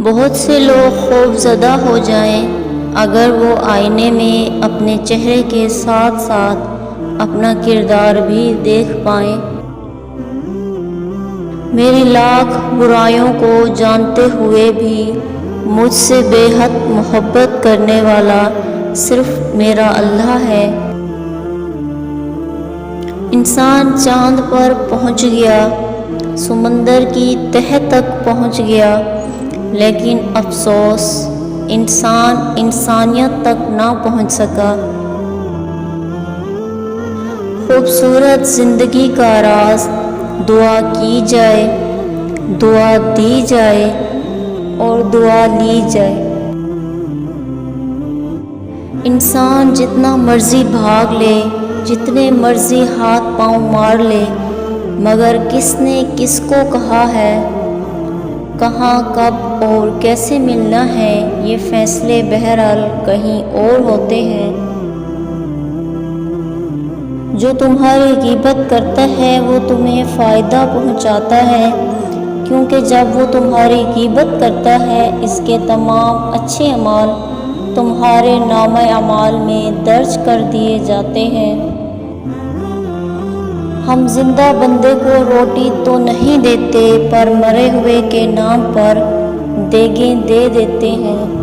بہت سے لوگ خوف زدہ ہو جائیں اگر وہ آئینے میں اپنے چہرے کے ساتھ ساتھ اپنا کردار بھی دیکھ پائیں۔ میری لاکھ برائیوں کو جانتے ہوئے بھی مجھ سے بے حد محبت کرنے والا صرف میرا اللہ ہے۔ انسان چاند پر پہنچ گیا، سمندر کی تہہ تک پہنچ گیا، لیکن افسوس انسان انسانیت تک نہ پہنچ سکا۔ خوبصورت زندگی کا راز دعا کی جائے، دعا دی جائے اور دعا لی جائے۔ انسان جتنا مرضی بھاگ لے، جتنے مرضی ہاتھ پاؤں مار لے، مگر کس نے کس کو کہا ہے کہاں، کب اور کیسے ملنا ہے، یہ فیصلے بہرحال کہیں اور ہوتے ہیں۔ جو تمہاری غیبت کرتا ہے وہ تمہیں فائدہ پہنچاتا ہے، کیونکہ جب وہ تمہاری غیبت کرتا ہے اس کے تمام اچھے اعمال تمہارے نامہ اعمال میں درج کر دیے جاتے ہیں۔ ہم زندہ بندے کو روٹی تو نہیں دیتے، پر مرے ہوئے کے نام پر دیگیں دے دیتے ہیں۔